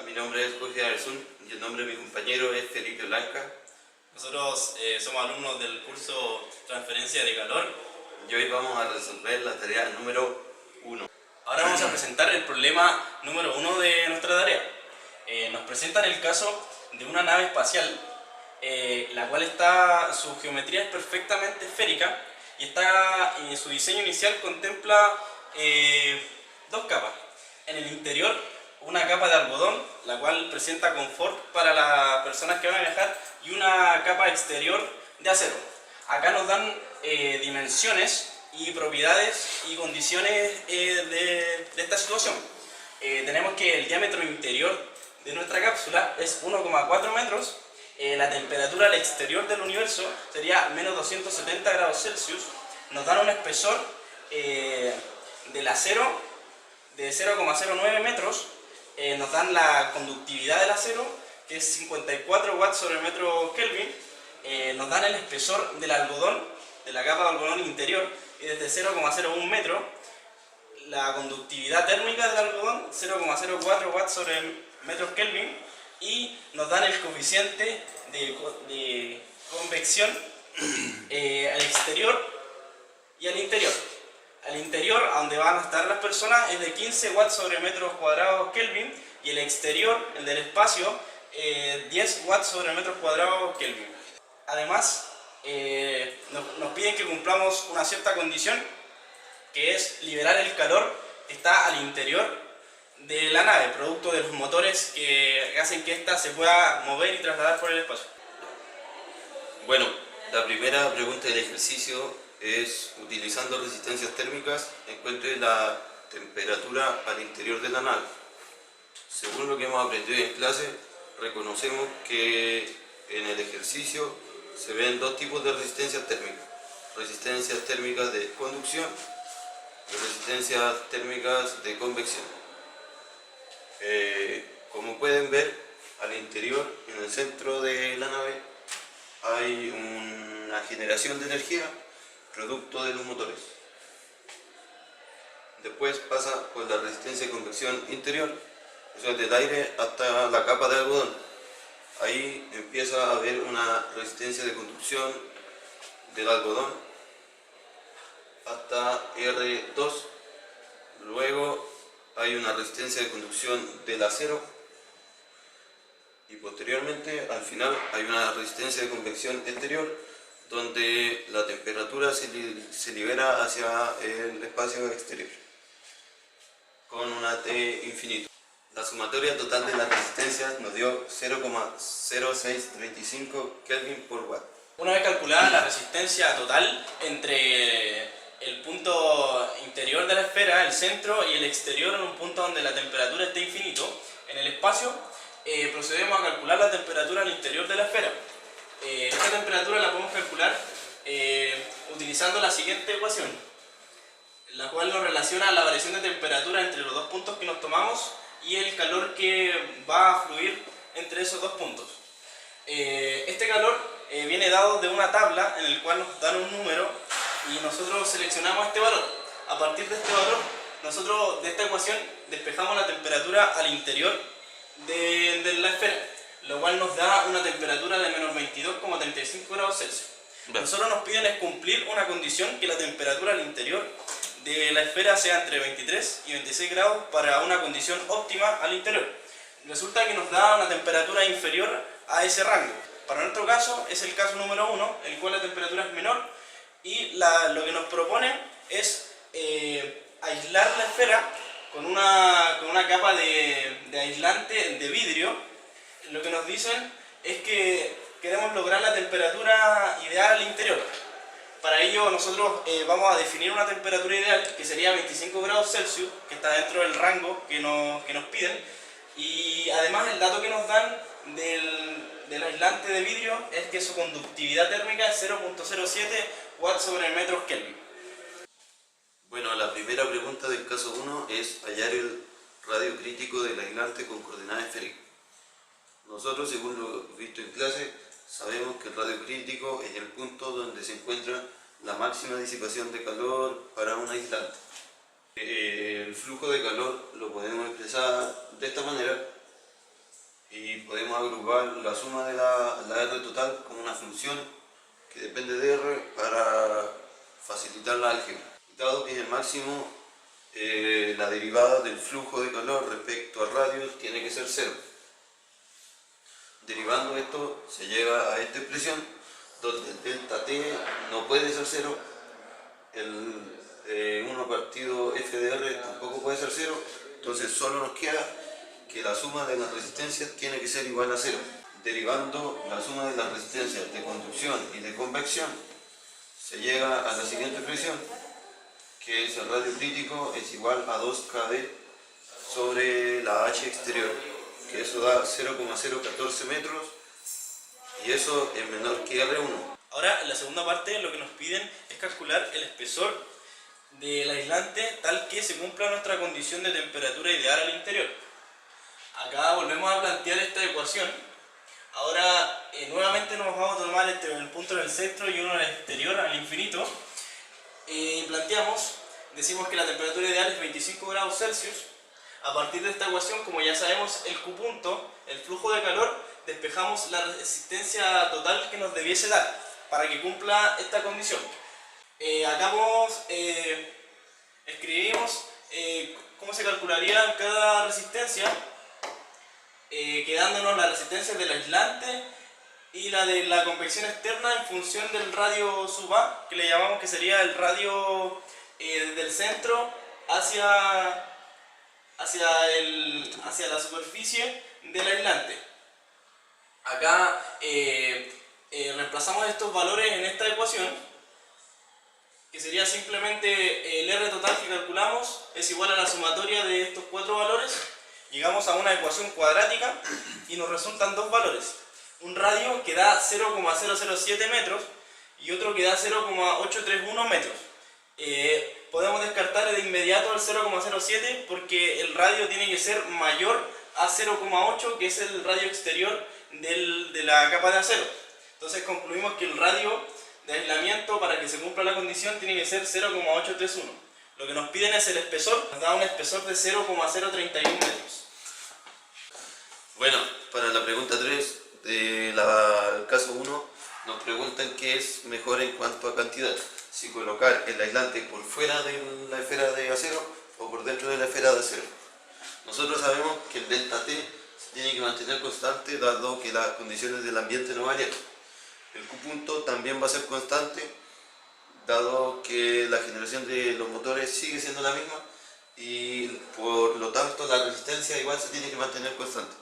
mi nombre es Jorge Arzún y el nombre de mi compañero es Felipe Blanca. Nosotros somos alumnos del curso Transferencia de Calor Y hoy vamos a resolver la tarea número 1. Ahora vamos a presentar el problema número 1 de nuestra tarea. Nos presentan el caso de una nave espacial, la cual su geometría es perfectamente esférica y su diseño inicial contempla dos capas. En el interior, una capa de algodón, la cual presenta confort para las personas que van a viajar, y una capa exterior de acero. Acá nos dan dimensiones y propiedades y condiciones de esta situación. Tenemos que el diámetro interior de nuestra cápsula es 1,4 metros, la temperatura al exterior del universo sería menos 270 grados Celsius, nos dan un espesor del acero de 0,09 metros, nos dan la conductividad del acero, que es 54 watts sobre metro Kelvin, nos dan el espesor del algodón, de la capa de algodón interior, y desde 0,01 metro, la conductividad térmica del algodón, 0,04 watts sobre metro Kelvin, y nos dan el coeficiente de convección al exterior y al interior. Al interior, a donde van a estar las personas, es de 15 watts sobre metros cuadrados Kelvin, y el exterior, el del espacio, 10 watts sobre metros cuadrados Kelvin. Además, nos piden que cumplamos una cierta condición, que es liberar el calor que está al interior de la nave, producto de los motores que hacen que ésta se pueda mover y trasladar por el espacio. Bueno, la primera pregunta del ejercicio es: utilizando resistencias térmicas, encuentre la temperatura al interior de la nave. Según lo que hemos aprendido en clase, reconocemos que en el ejercicio se ven dos tipos de resistencias térmicas: resistencias térmicas de conducción y resistencias térmicas de convección. Como pueden ver, al interior, en el centro de la nave, hay una generación de energía producto de los motores. Después pasa por la resistencia de convección interior, o sea, del aire hasta la capa de algodón. Ahí empieza a haber una resistencia de conducción del algodón hasta R2. Luego hay una resistencia de conducción del acero, y posteriormente, al final, hay una resistencia de convección exterior, donde la temperatura se libera hacia el espacio exterior con una T infinito. La sumatoria total de las resistencias nos dio 0,0635 Kelvin por watt. Una vez calculada la resistencia total entre el punto interior de la esfera, el centro, y el exterior, en un punto donde la temperatura esté infinito, en el espacio, procedemos a calcular la temperatura al interior de la esfera. Esta temperatura la podemos calcular utilizando la siguiente ecuación, la cual nos relaciona la variación de temperatura entre los dos puntos que nos tomamos y el calor que va a fluir entre esos dos puntos. Este calor viene dado de una tabla en el cual nos dan un número y nosotros seleccionamos este valor. A partir de este valor, nosotros de esta ecuación despejamos la temperatura al interior de la esfera, lo cual nos da una temperatura de menos 22,35 grados Celsius. Nosotros nos piden es cumplir una condición, que la temperatura al interior de la esfera sea entre 23 y 26 grados para una condición óptima al interior. Resulta que nos da una temperatura inferior a ese rango. Para nuestro caso es el caso número 1, el cual la temperatura es menor, y lo que nos propone es aislar la esfera con una capa de aislante de vidrio. Lo que nos dicen es que queremos lograr la temperatura ideal al interior. Para ello nosotros vamos a definir una temperatura ideal, que sería 25 grados Celsius, que está dentro del rango que nos piden, y además el dato que nos dan del aislante de vidrio es que su conductividad térmica es 0,07 watts sobre metros Kelvin. Bueno, la primera pregunta del caso 1 es hallar el radio crítico del aislante con coordenadas esféricas. Nosotros, según lo visto en clase, sabemos que el radio crítico es el punto donde se encuentra la máxima disipación de calor para un aislante. El flujo de calor lo podemos expresar de esta manera: y podemos agrupar la suma de la R total como una función que depende de R para facilitar la álgebra. Dado que es el máximo, la derivada del flujo de calor respecto al radio tiene que ser 0. Derivando esto se llega a esta expresión donde el delta T no puede ser 0, el 1 partido f de R tampoco puede ser 0, entonces solo nos queda que la suma de las resistencias tiene que ser igual a 0. Derivando la suma de las resistencias de conducción y de convección se llega a la siguiente expresión, que es el radio crítico es igual a 2kb sobre la h exterior, que eso da 0,014 metros y eso es menor que R1. Ahora, en la segunda parte, lo que nos piden es calcular el espesor del aislante tal que se cumpla nuestra condición de temperatura ideal al interior. Acá volvemos a plantear esta ecuación. Ahora, nuevamente nos vamos a tomar el punto en el centro y uno en el exterior al infinito. Decimos que la temperatura ideal es 25 grados Celsius. A partir de esta ecuación, como ya sabemos el Q punto, el flujo de calor, despejamos la resistencia total que nos debiese dar para que cumpla esta condición. Acá escribimos cómo se calcularía cada resistencia, quedándonos la resistencia del aislante y la de la convección externa en función del radio sub A, que le llamamos que sería el radio desde el centro hacia la superficie del aislante. Acá reemplazamos estos valores en esta ecuación, que sería simplemente el R total que calculamos es igual a la sumatoria de estos cuatro valores. Llegamos a una ecuación cuadrática y nos resultan dos valores. Un radio que da 0,007 metros y otro que da 0,831 metros. Podemos descartar de inmediato el 0,07 porque el radio tiene que ser mayor a 0,8, que es el radio exterior de la capa de acero. Entonces concluimos que el radio de aislamiento para que se cumpla la condición tiene que ser 0,831. Lo que nos piden es el espesor, nos da un espesor de 0,031 metros. Bueno, para la pregunta 3 del caso 1 nos preguntan qué es mejor en cuanto a cantidad, si colocar el aislante por fuera de la esfera de acero o por dentro de la esfera de acero. Nosotros sabemos que el delta T se tiene que mantener constante dado que las condiciones del ambiente no varían. El Q punto también va a ser constante dado que la generación de los motores sigue siendo la misma y por lo tanto la resistencia igual se tiene que mantener constante.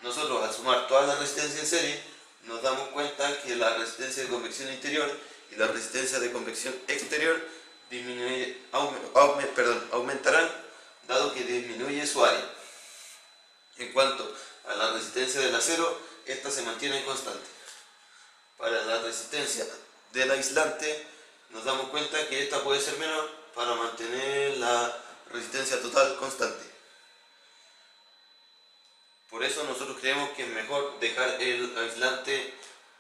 Nosotros al sumar todas las resistencias en serie nos damos cuenta que la resistencia de convección interior y la resistencia de convección exterior aumentarán dado que disminuye su área. En cuanto a la resistencia del acero, esta se mantiene constante. Para la resistencia del aislante nos damos cuenta que esta puede ser menor para mantener la resistencia total constante. Por eso nosotros creemos que es mejor dejar el aislante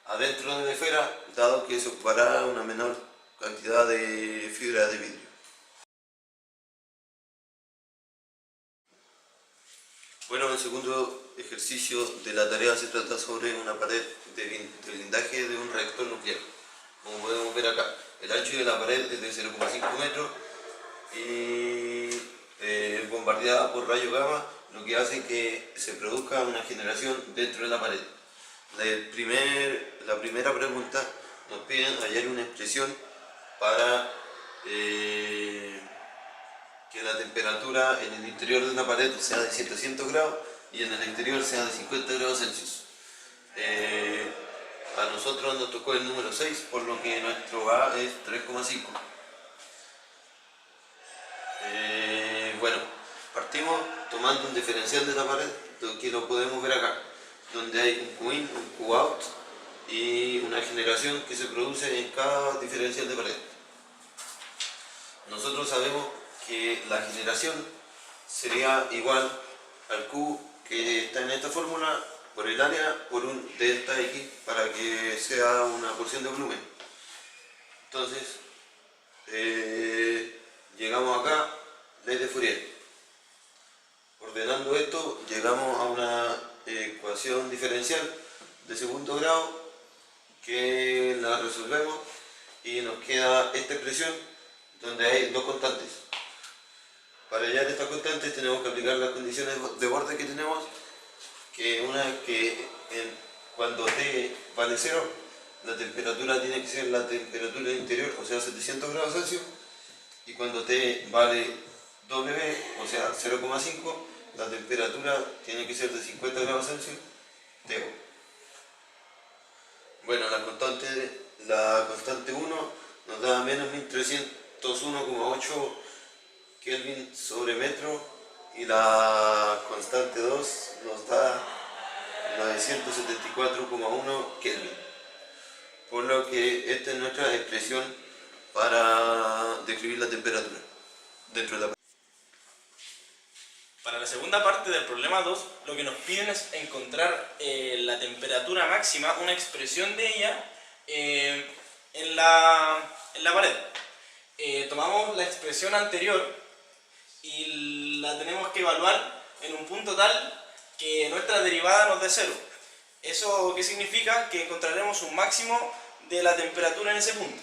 adentro de la esfera, dado que se ocupará una menor cantidad de fibra de vidrio. Bueno, el segundo ejercicio de la tarea se trata sobre una pared de blindaje de un reactor nuclear. Como podemos ver acá, el ancho de la pared es de 0,5 metros y bombardeada por rayos gamma, lo que hace que se produzca una generación dentro de la pared. La primera pregunta nos piden hallar una expresión para que la temperatura en el interior de una pared sea de 700 grados y en el exterior sea de 50 grados Celsius. A nosotros nos tocó el número 6, por lo que nuestro A es 3,5. Bueno, partimos tomando un diferencial de la pared, que lo podemos ver acá, donde hay un Q-in, un Q-out y una generación que se produce en cada diferencial de pared. Nosotros sabemos que la generación sería igual al Q que está en esta fórmula por el área por un delta X para que sea una porción de volumen. Entonces, llegamos acá, ley de Fourier. Por ordenando esto, llegamos a una ecuación diferencial de segundo grado que la resolvemos y nos queda esta expresión donde hay dos constantes. Para hallar estas constantes tenemos que aplicar las condiciones de borde que tenemos, que una es que cuando T vale 0, la temperatura tiene que ser la temperatura interior, o sea 700 grados Celsius, y cuando T vale W, o sea 0,5, la temperatura tiene que ser de 50 grados Celsius, TO. Bueno, la constante 1 nos da menos 1301,8 Kelvin sobre metro, y la constante 2 nos da 974,1 Kelvin. Por lo que esta es nuestra expresión para describir la temperatura dentro de la... Para la segunda parte del problema 2, lo que nos piden es encontrar la temperatura máxima, una expresión de ella en la pared. Tomamos la expresión anterior y la tenemos que evaluar en un punto tal que nuestra derivada nos dé 0. ¿Eso qué significa? Que encontraremos un máximo de la temperatura en ese punto.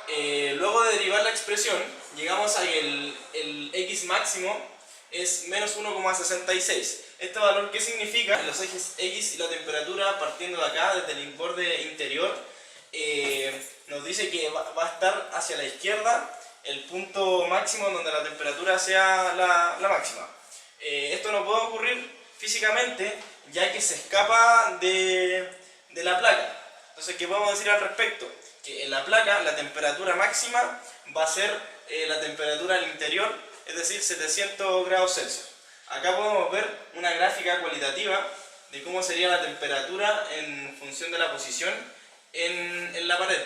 Luego de derivar la expresión, llegamos a que el x máximo es menos 1,66. ¿Este valor qué significa? Los ejes x y la temperatura, partiendo de acá, desde el borde interior, nos dice que va a estar hacia la izquierda el punto máximo donde la temperatura sea la máxima. Esto no puede ocurrir físicamente, ya que se escapa de la placa. Entonces, ¿qué podemos decir al respecto? Que en la placa la temperatura máxima va a ser la temperatura al interior, es decir, 700 grados Celsius. Acá podemos ver una gráfica cualitativa de cómo sería la temperatura en función de la posición en la pared.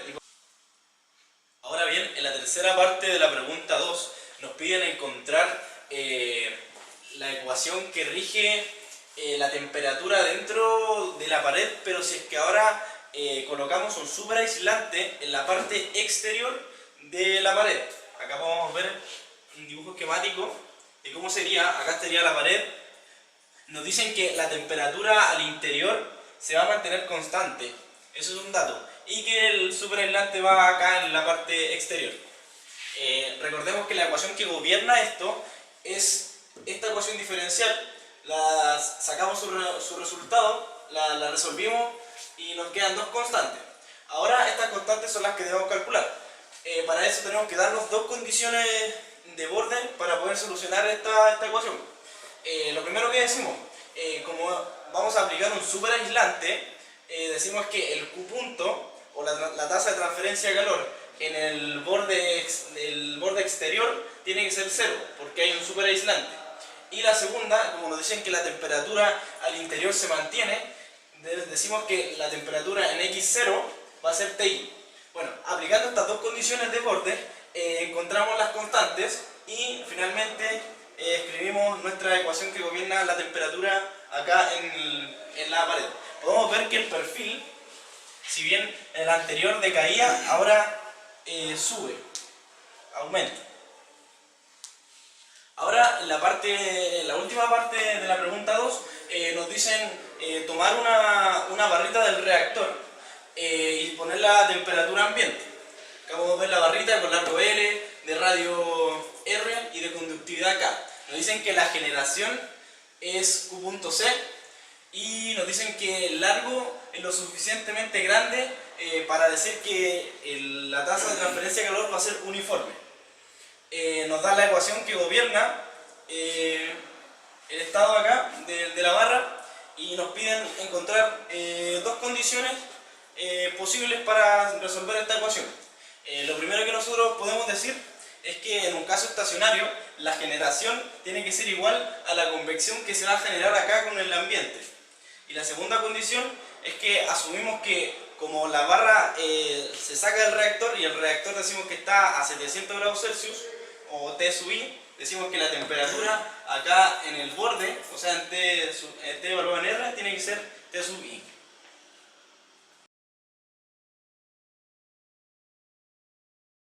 Ahora bien, en la tercera parte de la pregunta 2 nos piden encontrar la ecuación que rige la temperatura dentro de la pared, pero si es que ahora colocamos un superaislante en la parte exterior de la pared. Acá podemos ver un dibujo esquemático de cómo sería. Acá estaría la pared. Nos dicen que la temperatura al interior se va a mantener constante, eso es un dato, y que el superaislante va acá en la parte exterior. Recordemos que la ecuación que gobierna esto es esta ecuación diferencial. Sacamos su resultado, la resolvimos y nos quedan dos constantes. Ahora estas constantes son las que debemos calcular. Para eso tenemos que darnos dos condiciones de borde para poder solucionar esta ecuación. Lo primero que decimos, como vamos a aplicar un superaislante, decimos que el Q punto, o la tasa de transferencia de calor en el borde exterior, tiene que ser 0, porque hay un superaislante. Y la segunda, como nos dicen que la temperatura al interior se mantiene, decimos que la temperatura en x0 va a ser Ti. Bueno, aplicando estas dos condiciones de borde, encontramos las constantes y finalmente escribimos nuestra ecuación que gobierna la temperatura acá en la pared. Podemos ver que el perfil, si bien en el anterior decaía, ahora sube, aumenta. Ahora, en la última parte de la pregunta 2, nos dicen tomar una barrita del reactor y ponerla a temperatura ambiente. Acá podemos ver la barrita con largo L, de radio R y de conductividad K. Nos dicen que la generación es Q.C y nos dicen que el largo es lo suficientemente grande para decir que la tasa de transferencia de calor va a ser uniforme. Nos da la ecuación que gobierna el estado acá de la barra y nos piden encontrar dos condiciones posibles para resolver esta ecuación. Lo primero que nosotros podemos decir es que en un caso estacionario la generación tiene que ser igual a la convección que se va a generar acá con el ambiente. Y la segunda condición es que asumimos que como la barra se saca del reactor y el reactor decimos que está a 700 grados Celsius o T sub I, decimos que la temperatura acá en el borde, o sea en T evaluado en R, tiene que ser T sub I.